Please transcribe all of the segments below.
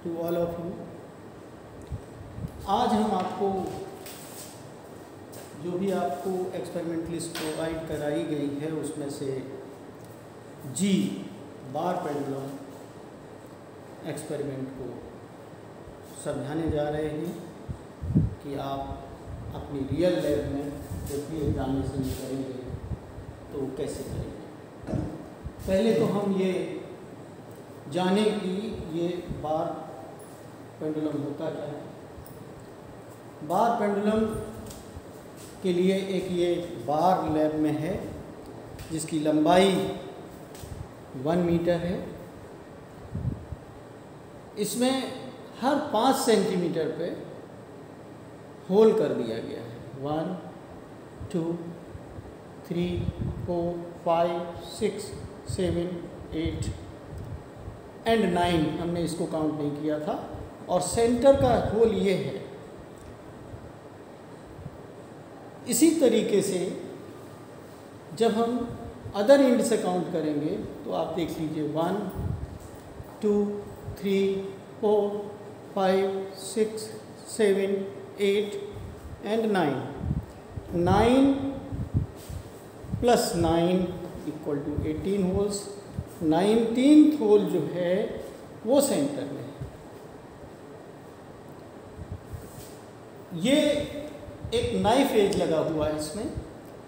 To all of you. आज हम आपको जो भी आपको एक्सपेरिमेंट लिस्ट प्रोवाइड कराई गई है उसमें से जी बार पेंडुलम एक्सपेरिमेंट को समझाने जा रहे हैं कि आप अपनी रियल लाइफ में जब भी एग्जामिनेशन करेंगे तो कैसे करेंगे। पहले तो हम ये जाने कि ये बार पेंडुलम होता क्या है। बार पेंडुलम के लिए एक ये बार लैब में है जिसकी लंबाई 1 मीटर है। इसमें हर 5 सेंटीमीटर पे होल कर दिया गया है। 1 2 3 4 5 6 7 8 एंड 9 हमने इसको काउंट नहीं किया था। और सेंटर का होल ये है। इसी तरीके से जब हम अदर एंड से काउंट करेंगे तो आप देख लीजिए 1 2 3 4 5 6 7 8 and 9 plus 9 equal to 18 holes. 19th hole जो है वो सेंटर में है। ये एक नाइफ एज लगा हुआ है इसमें,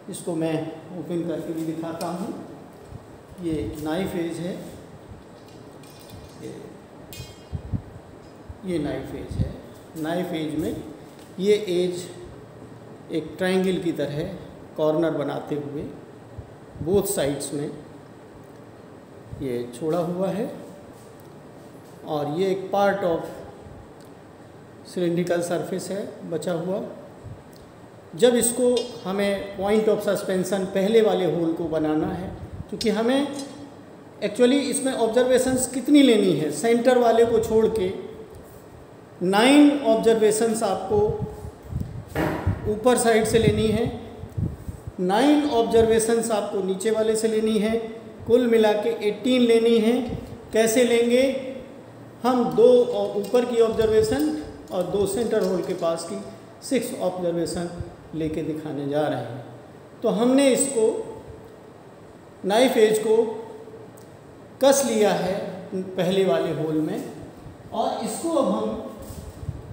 इसको मैं ओपन करके भी दिखाता हूँ। ये नाइफ एज है, ये नाइफ एज है। नाइफ एज में ये एज एक ट्रायंगल की तरह कॉर्नर बनाते हुए बोथ साइड्स में ये छोड़ा हुआ है और ये एक पार्ट ऑफ सिलिंड्रिकल सरफेस है बचा हुआ। जब इसको हमें पॉइंट ऑफ सस्पेंशन पहले वाले होल को बनाना है, क्योंकि हमें एक्चुअली इसमें ऑब्जर्वेशंस कितनी लेनी है, सेंटर वाले को छोड़ के 9 ऑब्जर्वेशंस आपको ऊपर साइड से लेनी है, 9 ऑब्जर्वेशंस आपको नीचे वाले से लेनी है। कुल मिला के 18 लेनी है। कैसे लेंगे? हम 2 ऊपर की ऑब्जर्वेशन और 2 सेंटर होल के पास की 6 ऑब्जर्वेशन लेके दिखाने जा रहे हैं। तो हमने इसको नाइफ एज को कस लिया है पहले वाले होल में और इसको अब हम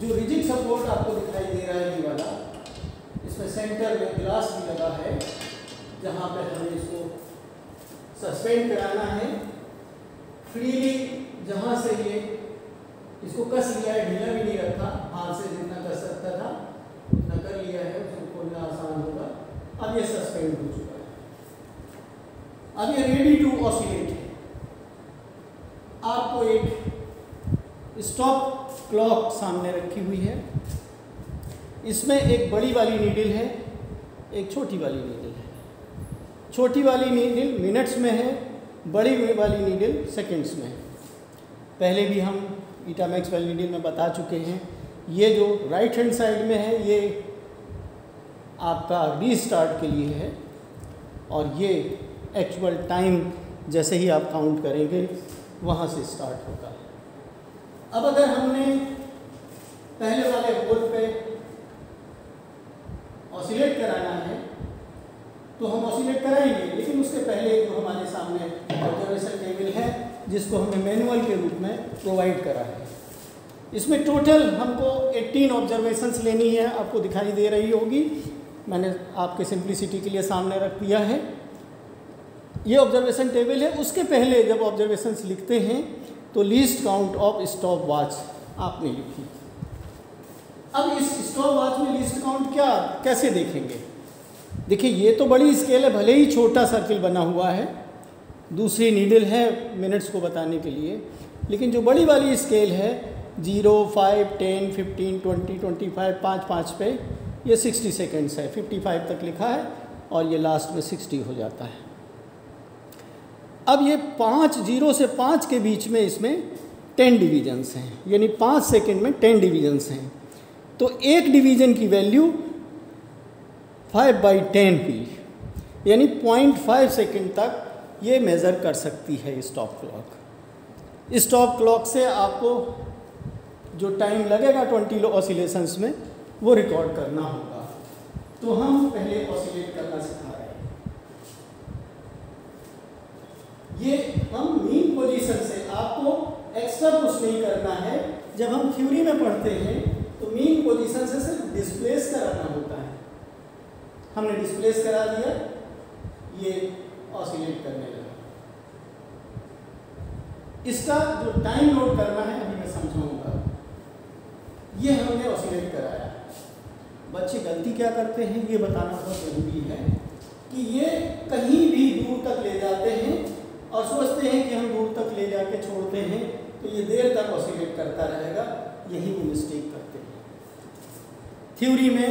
जो रिजिड सपोर्ट आपको दिखाई दे रहा है ये वाला, इसमें सेंटर में ग्लास भी लगा है जहाँ पे हमें इसको सस्पेंड कराना है। फ्रीली जहाँ से ये इसको कस लिया है, ढीला भी नहीं रखा, हाथ से जितना कर सकता था उतना कर लिया है, उसको खोलना आसान होगा। अब ये सस्पेंड हो चुका है। अब ये रेडी टू ऑसिलेट है। आपको एक स्टॉप क्लॉक सामने रखी हुई है। इसमें एक बड़ी वाली नीडल है, एक छोटी वाली नीडल है। छोटी वाली नीडल मिनट्स में है, बड़ी वाली नीडल सेकंड्स में है। पहले भी हम ईटामैक्स वाली नीडल में बता चुके हैं। ये जो राइट हैंड साइड में है ये आपका रीस्टार्ट के लिए है और ये एक्चुअल टाइम जैसे ही आप काउंट करेंगे वहाँ से स्टार्ट होगा। अब अगर हमने पहले वाले होल पे ऑसिलेट कराना है तो हम ऑसिलेट कराएंगे, लेकिन उसके पहले जो हमारे सामने ऑब्जर्वेशन टेबल है जिसको हमने मैनुअल के रूप में प्रोवाइड करा है, इसमें टोटल हमको 18 ऑब्जर्वेशंस लेनी है। आपको दिखाई दे रही होगी, मैंने आपके सिंप्लिसिटी के लिए सामने रख दिया है। ये ऑब्जर्वेशन टेबल है। उसके पहले जब ऑब्जर्वेशंस लिखते हैं तो least count of stop watch आपने लिखी। अब इस स्टॉप वॉच में लीस्ट काउंट कैसे देखेंगे? देखिए ये तो बड़ी स्केल है, भले ही छोटा सर्किल बना हुआ है, दूसरी नीडल है मिनट्स को बताने के लिए, लेकिन जो बड़ी वाली स्केल है 0 5 10 15 20 25 5 पे ये 60 सेकेंड्स है। 55 तक लिखा है और ये लास्ट में 60 हो जाता है। अब ये 0 से 5 के बीच में इसमें 10 डिवीजन्स हैं, यानी 5 सेकेंड में 10 डिवीजन्स हैं। तो एक डिवीज़न की वैल्यू 5/10 हुई, यानी 0.5 सेकेंड तक ये मेज़र कर सकती है स्टॉप क्लॉक। स्टॉप क्लॉक से आपको जो टाइम लगेगा 20 ऑसिलेशंस में वो रिकॉर्ड करना होगा। तो हम पहले ऑसिलेट करना सिखा रहे हैं। ये हम मीन पोजीशन से, आपको एक्स्ट्रा कुछ नहीं करना है। जब हम थ्योरी में पढ़ते हैं तो मीन पोजीशन से सिर्फ डिस्प्लेस कराना होता है। हमने डिस्प्लेस करा दिया, ये ऑसिलेट करने लगा। इसका जो टाइम नोट करना है अभी मैं समझाऊंगा। ये हमने ऑसिलेट कराया। बच्चे गलती क्या करते हैं ये बताना बहुत जरूरी है कि ये कहीं भी दूर तक ले जाते हैं और सोचते हैं कि हम दूर तक ले जाके छोड़ते हैं तो ये देर तक ऑसिलेट करता रहेगा। यही वो मिस्टेक करते हैं। थ्योरी में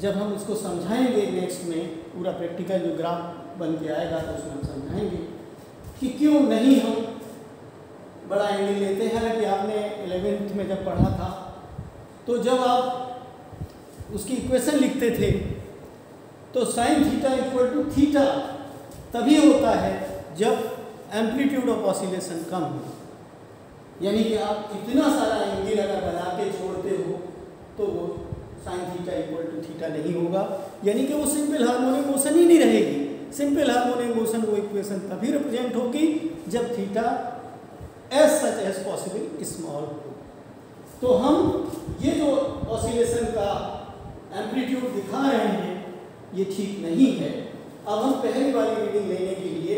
जब हम इसको समझाएंगे नेक्स्ट में, पूरा प्रैक्टिकल जो ग्राफ बन के आएगा तो उसमें हम समझाएंगे कि क्यों नहीं हम बड़ा एंगल लेते हैं। हालांकि आपने 11th में जब पढ़ा था तो जब आप उसकी इक्वेशन लिखते थे तो sine theta equal to theta तभी होता है जब एम्पलीट्यूड ऑफ ऑसिलेशन कम हो। यानी कि आप इतना सारा एंगल अगर बना के छोड़ते हो तो वो sine theta equal to theta नहीं होगा, यानी कि वो सिंपल हार्मोनिक मोशन ही नहीं रहेगी। सिंपल हार्मोनिक मोशन वो इक्वेशन तभी रिप्रेजेंट होगी जब theta as such as possible small हो। तो हम ये जो ऑसिलेशन का एम्पलीट्यूड दिखा रहे हैं ये ठीक नहीं है। अब हम पहली वाली रीडिंग लेने के लिए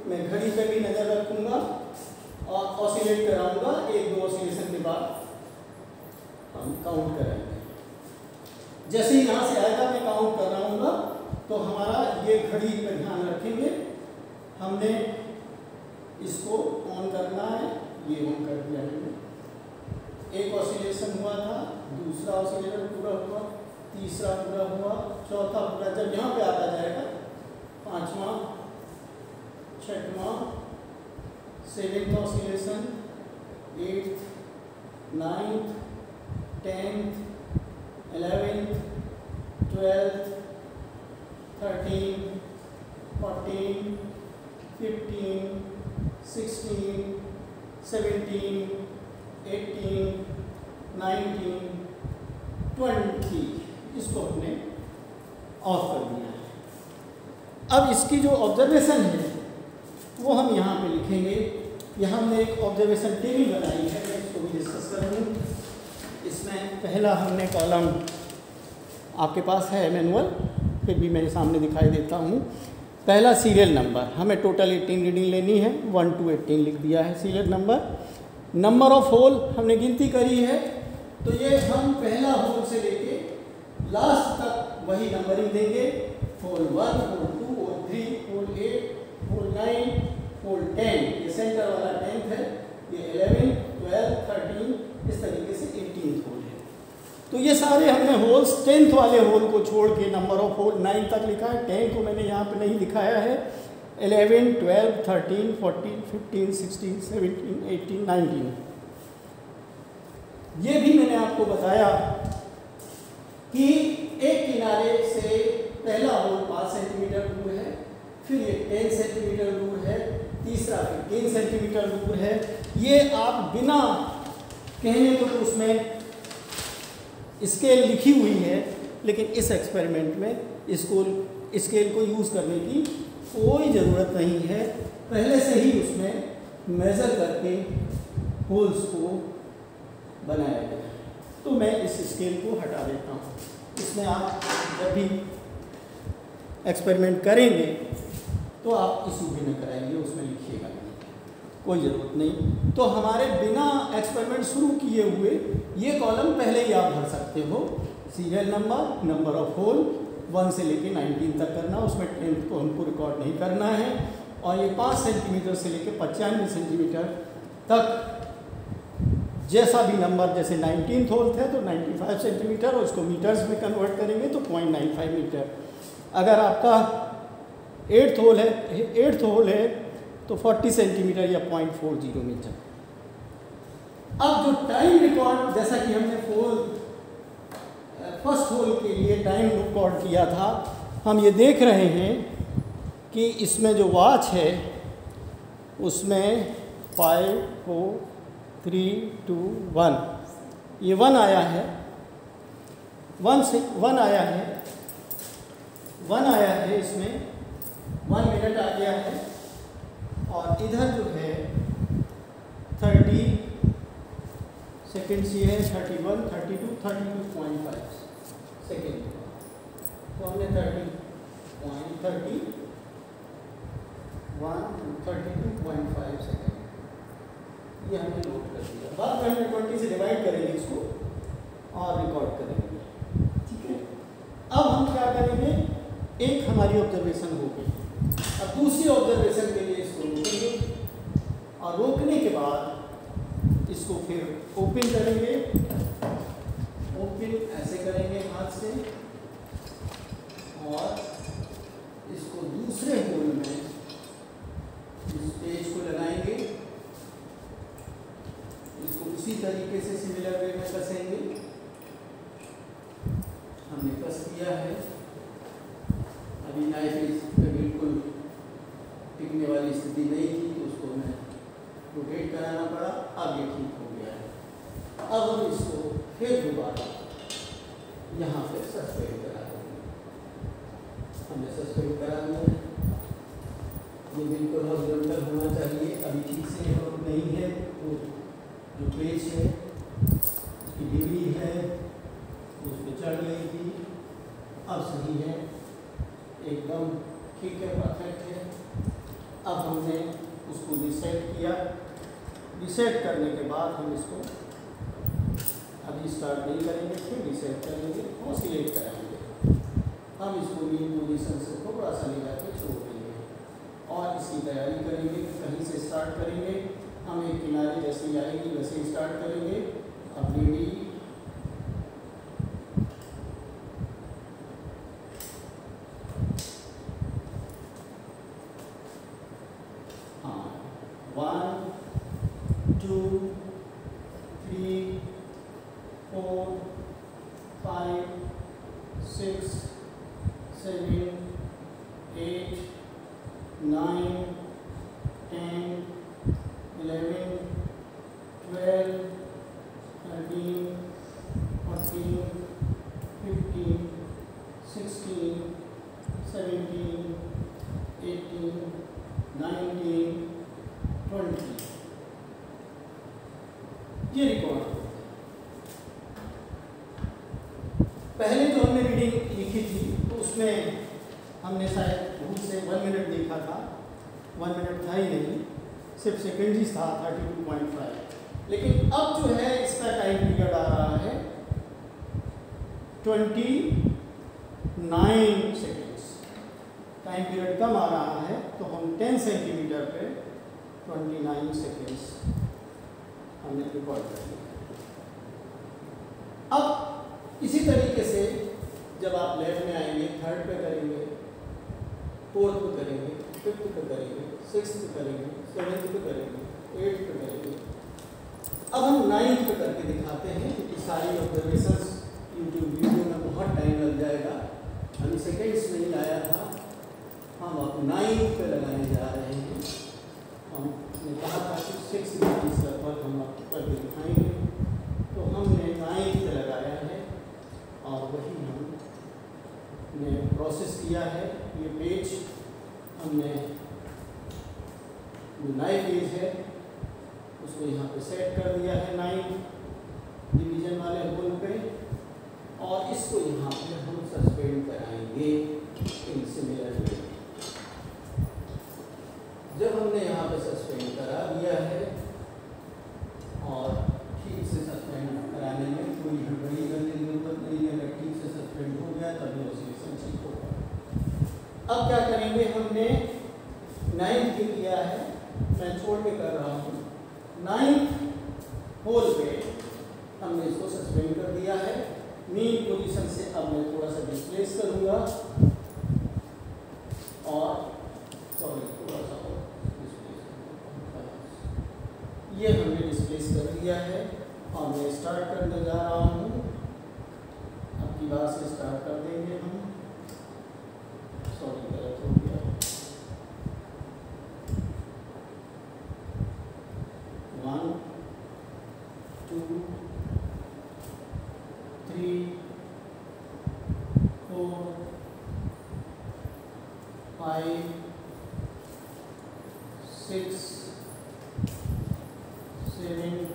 मैं घड़ी पे भी नज़र रखूंगा और ऑसिलेट कराऊंगा। 1-2 ऑसिलेशन के बाद हम काउंट कराएंगे। जैसे ही यहाँ से आएगा मैं काउंट कर रहा हूँगा तो हमारा ये घड़ी पर ध्यान रखेंगे। हमने इसको ऑन करना है, ये ऑन कर दिया हमने। एक ऑसिलेशन हुआ था, दूसरा ऑसिलेशन पूरा हुआ, तीसरा पूरा हुआ, चौथा पूरा। जब यहाँ पे आता जाएगा 5वां, 6वां, 7th oscillation, 8th, 9th, 10th, 11th, 12th, 13, 14, 15, 16, 17, 18, 19, 20 इसको हमने ऑफ कर दिया है। अब इसकी जो ऑब्जर्वेशन है वो हम यहाँ पे लिखेंगे। यहाँ हमने एक ऑब्जर्वेशन टेबल बनाई है, मैं इसको भी डिस्कस करूँगा। इसमें पहला हमने कॉलम, आपके पास है मैनुअल, फिर भी मेरे सामने दिखाई देता हूँ। पहला सीरियल नंबर, हमें टोटल 18 रीडिंग लेनी है, 1 to 18 लिख दिया है serial number. Number of hole हमने गिनती करी है तो ये हम पहला होल से लेके लास्ट तक वही नंबरिंग देंगे। Hole 1, hole 2, hole 3, hole 8, hole 9, hole 10। ये सेंटर वाला 10th है, ये 11, 12, 13, इस तरीके से 18th होल है। तो ये सारे हमने होल्स 10th वाले होल को छोड़ के नंबर ऑफ होल 9 तक लिखा है। 10 को मैंने यहाँ पे नहीं दिखाया है। 11, 12, 13, 14, 15, 16, 17, 18, 19। ये भी मैंने आपको बताया कि एक किनारे से पहला होल 5 सेंटीमीटर दूर है, फिर ये 10 सेंटीमीटर दूर है, तीसरा 15 सेंटीमीटर दूर है। ये आप बिना कहने को तो उसमें स्केल लिखी हुई है, लेकिन इस एक्सपेरिमेंट में इसको स्केल को यूज़ करने की कोई ज़रूरत नहीं है। पहले से ही उसमें मेज़र करके होल्स को बनाया गया है। तो मैं इस स्केल को हटा देता हूँ। इसमें आप जब भी एक्सपेरिमेंट करेंगे तो आप इशू भी न कराएंगे, उसमें लिखिएगा नहीं, कोई ज़रूरत नहीं। तो हमारे बिना एक्सपेरिमेंट शुरू किए हुए ये कॉलम पहले ही आप भर सकते हो। Serial number, number of hole 1 से लेके 19 तक करना, उसमें 10th को हमको रिकॉर्ड नहीं करना है। और ये 5 सेंटीमीटर से लेके 95 सेंटीमीटर तक जैसा भी नंबर, जैसे 19th होल थे तो 95 सेंटीमीटर, और उसको मीटर्स में कन्वर्ट करेंगे तो 0.95 मीटर। अगर आपका 8th होल है तो 40 सेंटीमीटर या 0.40 मीटर। अब जो टाइम रिकॉर्ड, जैसा कि हमने फर्स्ट होल के लिए टाइम रिकॉर्ड किया था, हम ये देख रहे हैं कि इसमें जो वॉच है उसमें 5, 4, 3, 2, 1। ये 1 आया है, 1 से 1 आया है, 1 आया है, इसमें 1 मिनट आ गया है। और इधर जो है 30 सेकेंड्स ये है, 31, 32, 32.5 सेकेंड। तो हमने 31, 32.5 सेकेंड ये हमने नोट कर दिया। बाद में हमने 20 से डिवाइड करेंगे इसको और रिकॉर्ड करेंगे, ठीक है। अब हम क्या करेंगे, एक हमारी ऑब्जर्वेशन हो गई, अब दूसरी ऑब्जर्वेशन के लिए इसको रोकेंगे और रोकने के बाद इसको फिर ओपन करेंगे, ओपन ऐसे करेंगे हाथ से और इसको दूसरे होल में इस पेज को लगाएंगे, इसको उसी तरीके से सिमिलर वे में कसेंगे। हमने कस दिया है, अभी नाइफ पे बिल्कुल टिकने वाली स्थिति नहीं थी तो उसको मैं रोटेट कराना पड़ा, अब ये ठीक हो गया है। अब हम इसको फिर दोबारा यहाँ पे सस्पेंड करा देंगे। हमने सस्पेंड करा दिया है, ये बिल्कुल हॉरिजॉन्टल होना चाहिए, अभी ठीक से नहीं है तो जो पेज है उसकी डिग्री है उस पर चढ़ गई थी, अब सही है, एकदम ठीक है, परफेक्ट है। अब हमने उसको रिसेट किया, रिसेट करने के बाद हम इसको अभी स्टार्ट नहीं करेंगे, फिर रिसेट करेंगे और सिलेक्ट कराएंगे। हम इसको मीन पोजीशन से थोड़ा सा ले जाकर छोड़ देंगे और इसकी तैयारी करेंगे। कहीं से स्टार्ट करेंगे, हम एक किनारे जैसे आएगी वैसे स्टार्ट करेंगे। अब रेडी, हाँ, 1, 2, 3, 4, 5, 6, 7, 8, 9, 10, 11, 12, 13, 14, 15, 16, 17, 18, 19, 20 ये रिकॉर्ड। पहले जो हमने रीडिंग लिखी थी तो उसमें हमने शायद भूल से 1 मिनट देखा था, 1 मिनट था ही नहीं, सिर्फ सेकेंड्स था 32.5। लेकिन अब जो है इसका टाइम पीरियड आ रहा है 29 सेकेंड्स। टाइम पीरियड कम आ रहा है तो हम 10 सेंटीमीटर पे 29 सेकेंड्स हमने रिकॉर्ड कर लिया। अब इसी तरीके से जब आप लेफ्ट में आएंगे, 3rd पे करेंगे, 4th पे करेंगे, 5th पे करेंगे, 6th पे करेंगे, 7th पे करेंगे, 8th पे करेंगे। अब हम 9th पे करके दिखाते हैं क्योंकि सारी ऑब्जर्वेशंस यूट्यूब वीडियो में बहुत टाइम लग जाएगा, अभी सेकेंड्स नहीं लाया था। हम अब 9th पे लगाने जा रहे हैं। हमने कहा था कि 6 मिनट लगभग हम आपको करके दिखाएंगे, तो हमने 9th पे लगाया है और वही हमने प्रोसेस किया है। ये पेज हमने जो 9 पेज है उसको यहाँ पे सेट कर दिया है 9 डिवीजन वाले होल पे, और इसको यहाँ पे हम सस्पेंड कराएंगे इन सिमिलर वे। जब हमने यहाँ पे सस्पेंड करा दिया है और ठीक से सस्पेंड कराने में कोई हड़बड़ी करने की जरूरत नहीं है, अगर ठीक से सस्पेंड हो गया तभी ऑसिलेशन ठीक होगा। अब क्या करेंगे, हमने 9th पे किया है, मैं छोड़ के कर रहा हूँ। 9th होल पे हमने इसको सस्पेंड कर दिया है। मीन पोजीशन से अब मैं थोड़ा सा डिस्प्लेस करूँगा और सॉरी थोड़ा सा और डिस्प्लेस, ये हमने डिस्प्लेस कर दिया है और मैं स्टार्ट करने जा रहा हूँ। अब की बार से स्टार्ट कर देंगे हम, सॉरी गलत हो गया। 1 4 5 6 7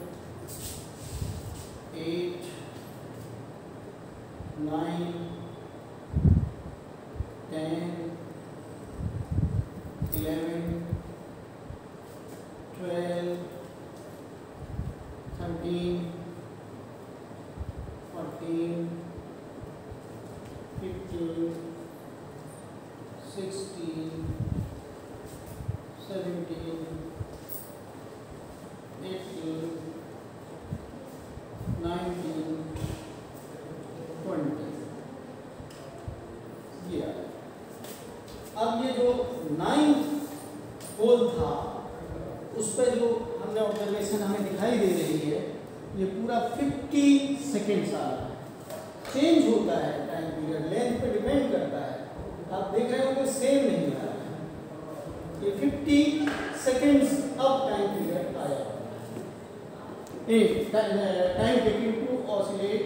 8 9 10 11 12 13 14 15 16 17 18 19 20 ये आया। अब ये जो 9th होल था उस पर जो हमने ऑब्जर्वेशन हमें दिखाई दे रही है, ये पूरा 50 सेकेंड्स आ रहा है। चेंज होता है टाइम पीरियड, लेंथ पे डिपेंड करता है। आप देख रहे हो कि सेम नहीं आ रहा है। ये 50 सेकेंड्स अब टाइम पीरियड आया। Time taking to oscillate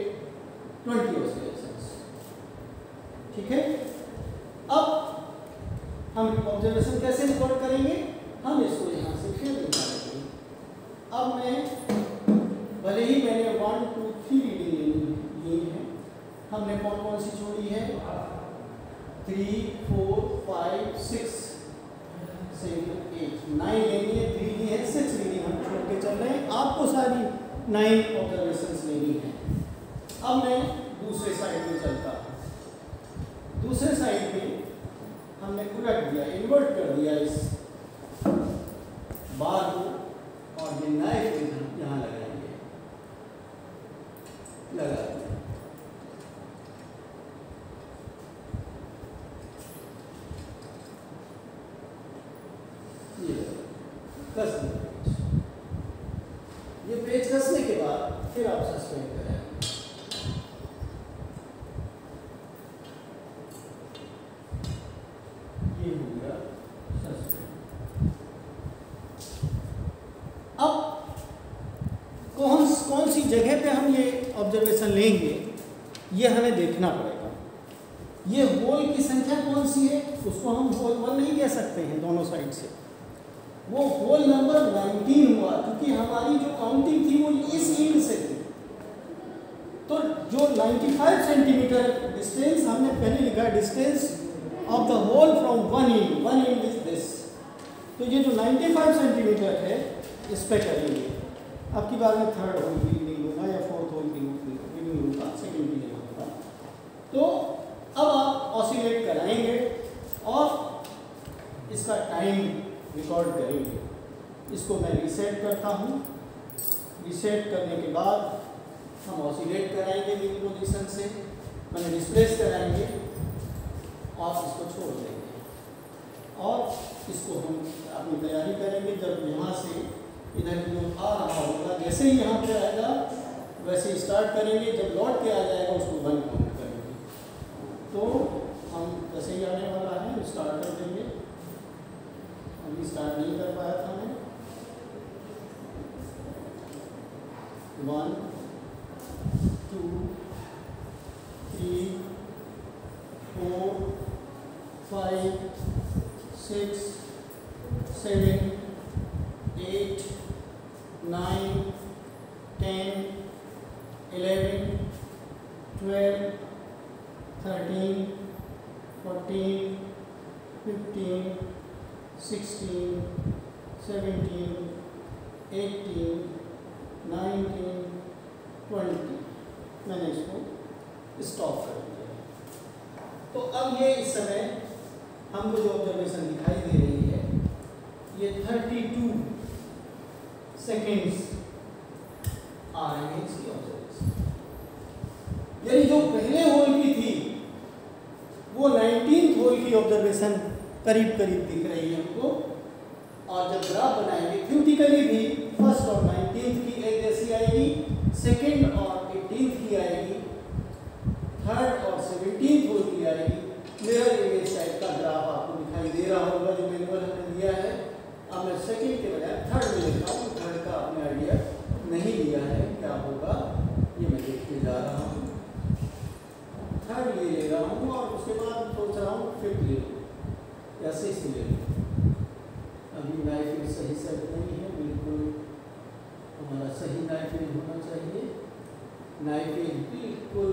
20 oscillations. ठीक है, अब हम ऑब्जर्वेशन कैसे रिकॉर्ड करेंगे? हम इसको यहाँ से फिर निकालेंगे। अब मैं भले ही मैंने 1 2 3 रीडिंग ली है, हमने कौन कौन सी छोड़ी है? 3 4 5 6 7 8 9 लेनी है, 3 ली है, 6 रीडिंग हम छोड़ के चल रहे हैं। आपको सारी 9 ऑब्जर्वेशंस लेनी है। अब मैं दूसरे साइड में चलता हूँ। दूसरे साइड में हमने उलट दिया, इन्वर्ट कर दिया इस बार को, और ये नाइफ यहाँ लगाएंगे, लगा दिया। ये कस दिया। ये पेज कसने के बाद फिर आप सस्पेंड करें। ये हो गया सस्पेंड। अब कौन सी जगह पे हम ये ऑब्जर्वेशन लेंगे, ये हमें देखना पड़ेगा। ये होल की संख्या कौन सी है, उसको हम होल 1 नहीं कह सकते हैं दोनों साइड से। वो होल नंबर 19 हुआ, क्योंकि हमारी जो काउंटिंग थी वो इस एंड से थी। तो जो 95 सेंटीमीटर डिस्टेंस हमने पहले लिखा है, distance of the hole from one end is this. तो ये जो 95 सेंटीमीटर है इस पे करेंगे। अब की बार में 3rd होल की रीडिंग लूँगा या 4th होल की रीडिंग लूँगा, 2nd की नहीं लूँगा। तो अब आप ऑसिलेट कराएंगे और इसका टाइम रिकॉर्ड करेंगे। इसको मैं रीसेट करता हूँ। रीसेट करने के बाद हम ऑसिलेट कराएंगे मीन पोजीशन से, मैंने डिस्प्लेस कराएंगे और इसको छोड़ देंगे और इसको हम अपनी तैयारी करेंगे। जब यहाँ से इधर जो आ रहा होगा, जैसे ही यहाँ पे आएगा वैसे ही स्टार्ट करेंगे। जब लौट के आ जाएगा उसको 1 काउंट करेंगे। तो हम जैसे ही आने वाला है स्टार्ट कर देंगे। अभी स्टार्ट नहीं कर पाया था मैं। 1 2 3 4 5 6 7 8 9 10 11 12 13 14 15 16 17 18 19 20। मैंने इसको स्टॉप कर दिया। तो अब ये इस समय हमको जो ऑब्जर्वेशन दिखाई दे रही है, ये 32 सेकेंड्स आ रहे हैं इसकी ऑब्जर्वेशन। यानी जो पहले होल की थी वो 19th होल की ऑब्जर्वेशन करीब करीब दिख रही है हमको। और जब ग्राफ बनाएंगे थ्योरेटिकली भी 1st और 19th की एक जैसी आएगी, 2nd और 18th की आएगी, 3rd और 17th होल की आएगी। मिरर इमेज टाइप का ग्राफ आपको दिखाई दे रहा होगा जो मैनुअल हमने दिया है। अब मैं 2nd के बजाय 3rd में लिखता हूँ। 3rd का आपने आइडिया नहीं लिया है क्या होगा, ये मैं देखने जा रहा हूँ। 3rd थर्ड ये ले रहा हूँ और उसके बाद सोच रहा हूँ फिफ्थ ले लूँ या सिक्स ले लूँ। अभी नाइफ सही सेट नहीं है, बिल्कुल हमारा सही नाइफ होना चाहिए। नाइफ बिल्कुल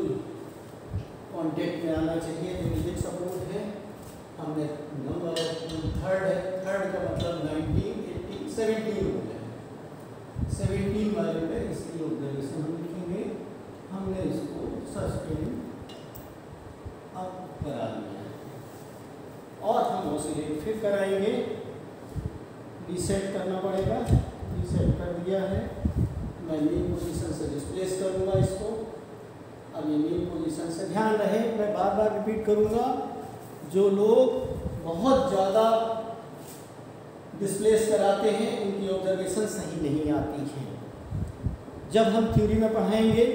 कॉन्टेक्ट में आना चाहिए। जो रिजिड सपोर्ट है हमने नंबर थर्ड है, थर्ड का मतलब 19, 18, 17 हो गया। 17 वाले पे इसकी ऑब्जर्वेशन हम लिखेंगे। हमने इसको सस्पेंड अब करा दिया है और हम ऑसिलेट फिर कराएंगे। रीसेट करना पड़ेगा, रीसेट कर दिया है। मैं मेन पोजीशन से डिस्प्लेस करूँगा इसको। अब ये मेन पोजीशन से, ध्यान रहे मैं बार बार रिपीट करूँगा, जो लोग बहुत ज़्यादा डिस्प्लेस कराते हैं उनकी ऑब्जर्वेशन सही नहीं आती है। जब हम थ्योरी में पढ़ाएंगे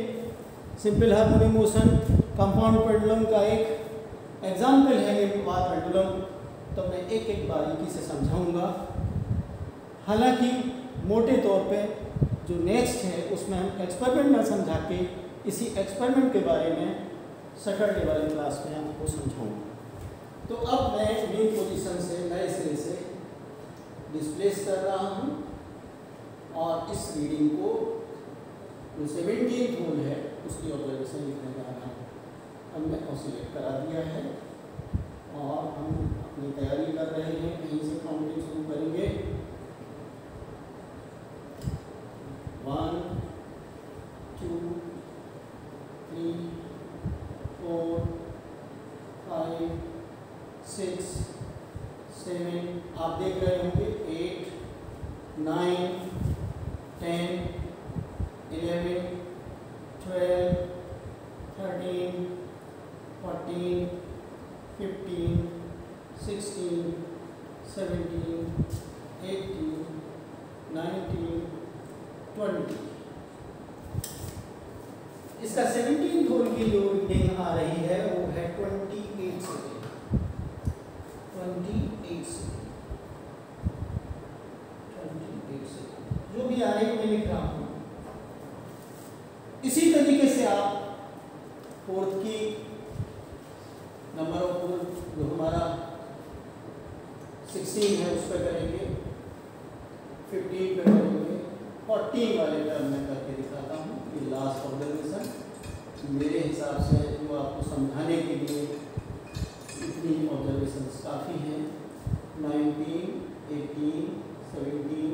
simple harmonic motion, compound pendulum का एक एग्जाम्पल है ये बार पेंडुलम, तो मैं एक एक बारीकी से समझाऊंगा। हालांकि मोटे तौर पे जो नेक्स्ट है उसमें हम एक्सपेरिमेंट में समझा के इसी एक्सपेरिमेंट के बारे में सैटरडे वाली क्लास में आपको समझाऊंगा। तो अब मैं मेन पोजीशन से नए सिरे से डिस्प्लेस कर रहा हूँ और इस रीडिंग को जो 17th होल है उसकी ऑब्जर्वेशन लिखने जा रहा हूँ। अब मैं ऑसिलेट करा दिया है और हम अपनी तैयारी कर रहे हैं। कहीं से काउंटिंग शुरू करेंगे। 1 2 3 4 5 6 7, आप देख रहे होंगे 8 9 10 11 12 13 14 15 16 17 18 19 20। इसका 17th होल की जो रीडिंग आ रही है वो है 28 सेकेंड। 28 सेकेंड जो भी आ रही है मैं लिख रहा हूँ। इसी तरीके से आप फोर्थ की नंबर ऑफ होल जो हमारा 16 है उस पर करेंगे, 15 पे करेंगे, 14 वाले पे मैं करके दिखाता हूँ। ये लास्ट ऑब्जर्वेशन मेरे हिसाब से जो आपको समझाने के लिए इतनी ऑब्जर्वेशंस काफ़ी हैं। 19 18 17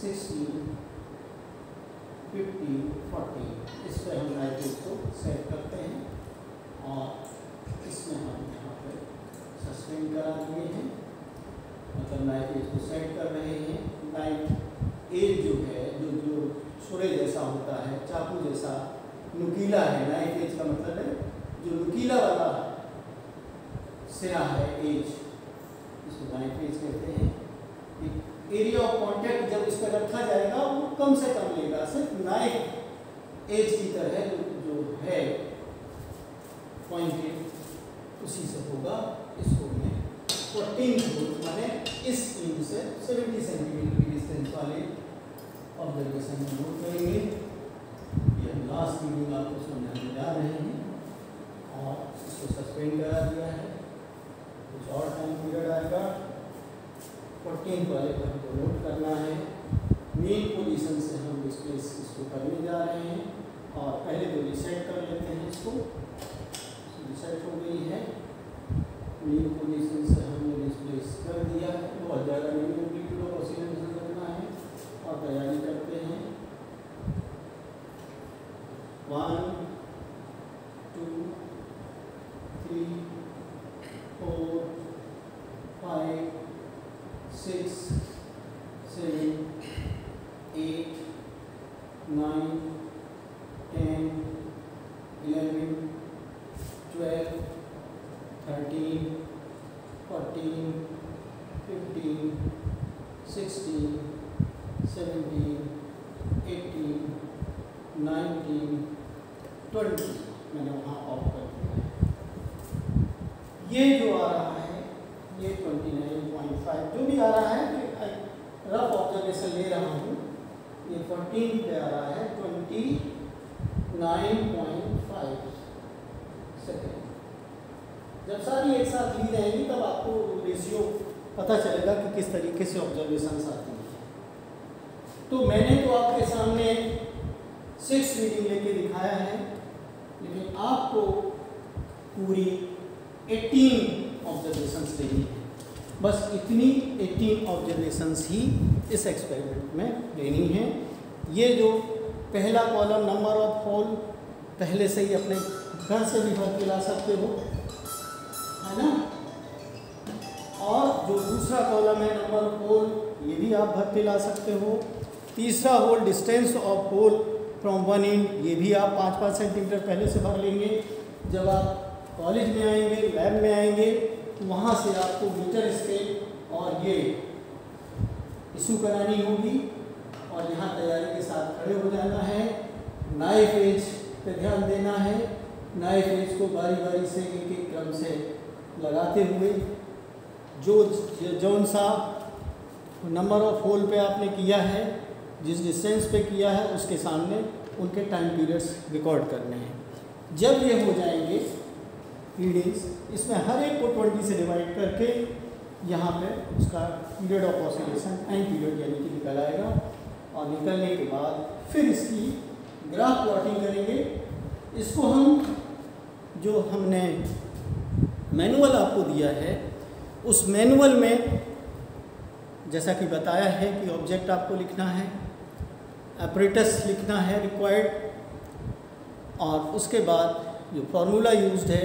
16 15 14 इस पर हम नाइट्रेट को सेट करते हैं और इसमें हम यहाँ पे सस्पेंड करा दिए हैं, मतलब नाइट्रेट को सेट कर रहे हैं। नाइट एज जो है जो छुरे जैसा होता है, चाकू जैसा नुकीला है। नाइफ एज का मतलब है जो नुकीला वाला सिरा है, एज, इसको नाइफ एज कहते हैं। एरिया ऑफ कांटेक्ट जब इस पर रखा जाएगा वो कम से कम लेगा, सिर्फ नाइफ एज की तरह जो है पॉइंटेड उसी से होगा। इसको मैं 14 होल माने इस इंच से 70 सेंटीमीटर की डिस्टेंस वाले ऑब्जर्वेशन में नोट करेंगे। ये लास्ट रीडिंग आपको समझाने जा रहे हैं और इसको सस्पेंड करा दिया है। कुछ और टाइम पीरियड आएगा। 14 वाले पर हमको नोट करना है। मेन पोजीशन से हम डिस्प्लेस इसको करने जा रहे हैं और पहले तो रिसेट कर लेते हैं। इसको रिसेट हो गई है। मेन पोजीशन से हमने डिस्प्लेस कर दिया है। बहुत ज़्यादा नहीं, एम्पलीट्यूड ऑफ ऑसिलेशन करना है और तैयारी करते हैं। 1 2 3 4 5 6 7 8 9 10 11 12 13 14 15 16 17 18 19 20 मैंने वहाँ ऑफ कर दिया है। ये जो आ रहा है ये 29.5 जो भी आ रहा है, रफ ऑब्जर्वेशन ले रहा हूँ। ये 14 पे आ रहा है 29.5 सेकेंड। जब सारी एक साथ ली जाएंगी तब आपको रेशियो पता चलेगा कि किस तरीके से ऑब्जर्वेशंस आती हैं। तो मैंने तो आपके सामने 6 रीडिंग लेके दिखाया है, लेकिन आपको पूरी 18 ऑब्जर्वेशंस लेनी है। बस इतनी 18 ऑब्जर्वेशंस ही इस एक्सपेरिमेंट में लेनी है। ये जो पहला कॉलम नंबर ऑफ होल पहले से ही अपने घर से भी भर के ला सकते हो, है ना। और जो दूसरा कॉलम है नंबर ऑफ होल, ये भी आप भर के ला सकते हो। तीसरा hole distance of hole from one end, ये भी आप 5-5 सेंटीमीटर पहले से भर लेंगे। जब आप कॉलेज में आएंगे, लैब में आएंगे, तो वहाँ से आपको मीटर स्केल और ये इशू करानी होगी और यहाँ तैयारी के साथ खड़े हो जाना है। नाइफ एज पे ध्यान देना है। नाइफ एज को बारी बारी से एक एक क्रम से लगाते हुए जौन सा नंबर ऑफ होल पे आपने किया है, जिस डिस्टेंस पे किया है, उसके सामने उनके टाइम पीरियड्स रिकॉर्ड करने हैं। जब ये हो जाएंगे रीडिंग्स, इसमें हर एक को 20 से डिवाइड करके यहाँ पे उसका period of oscillation time period यानी कि निकल आएगा। और निकलने के बाद फिर इसकी ग्राफ प्लॉटिंग करेंगे। इसको हम जो हमने मैनुअल आपको दिया है, उस मैनुअल में जैसा कि बताया है कि ऑब्जेक्ट आपको लिखना है, apparatus लिखना है रिक्वायर्ड, और उसके बाद जो फार्मूला यूज्ड है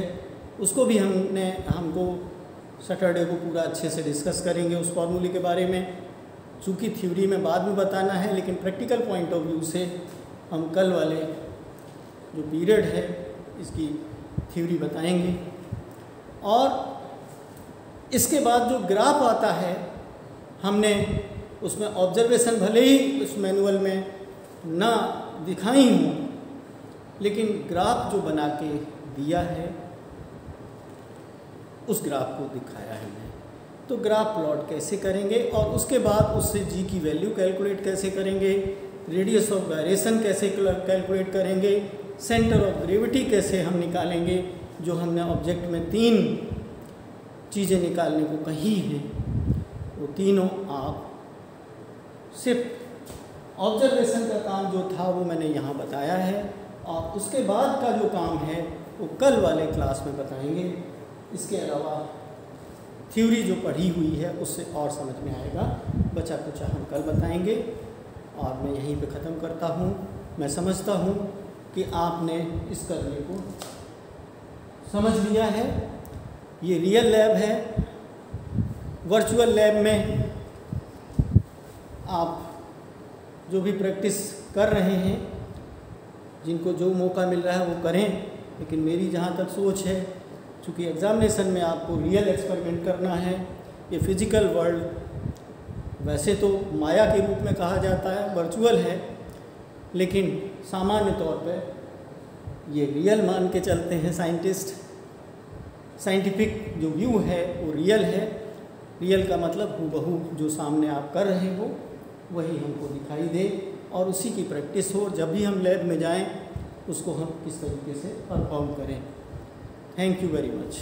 उसको भी हमको सैटरडे को पूरा अच्छे से डिस्कस करेंगे उस फार्मूले के बारे में। चूँकि थ्योरी में बाद में बताना है, लेकिन प्रैक्टिकल पॉइंट ऑफ व्यू से हम कल वाले जो पीरियड है इसकी थ्योरी बताएंगे। और इसके बाद जो ग्राफ आता है, हमने उसमें ऑब्जर्वेशन भले ही उस मैनुअल में ना दिखाई हूँ, लेकिन ग्राफ जो बना के दिया है उस ग्राफ को दिखाया है मैंने। तो ग्राफ प्लॉट कैसे करेंगे और उसके बाद उससे जी की वैल्यू कैलकुलेट कैसे करेंगे, रेडियस ऑफ वायरेशन कैसे कैलकुलेट करेंगे, सेंटर ऑफ ग्रेविटी कैसे हम निकालेंगे, जो हमने ऑब्जेक्ट में 3 चीज़ें निकालने को कही हैं, वो तीनों आप सिर्फ ऑब्जर्वेशन का काम जो था वो मैंने यहाँ बताया है, और उसके बाद का जो काम है वो कल वाले क्लास में बताएंगे। इसके अलावा थ्योरी जो पढ़ी हुई है उससे और समझ में आएगा, बचा कुछ हम कल बताएंगे। और मैं यहीं पे ख़त्म करता हूँ। मैं समझता हूँ कि आपने इस करने को समझ लिया है। ये रियल लैब है। वर्चुअल लैब में आप जो भी प्रैक्टिस कर रहे हैं, जिनको जो मौका मिल रहा है वो करें, लेकिन मेरी जहाँ तक सोच है, चूँकि एग्ज़ामिनेशन में आपको रियल एक्सपेरिमेंट करना है, ये फिज़िकल वर्ल्ड वैसे तो माया के रूप में कहा जाता है, वर्चुअल है, लेकिन सामान्य तौर पे ये रियल मान के चलते हैं साइंटिस्ट। साइंटिफिक जो व्यू है वो रियल है। रियल का मतलब हूबहू जो सामने आप कर रहे हो वही हमको दिखाई दे और उसी की प्रैक्टिस हो। जब भी हम लैब में जाएं उसको हम किस तरीके से परफॉर्म करें। Thank you very much.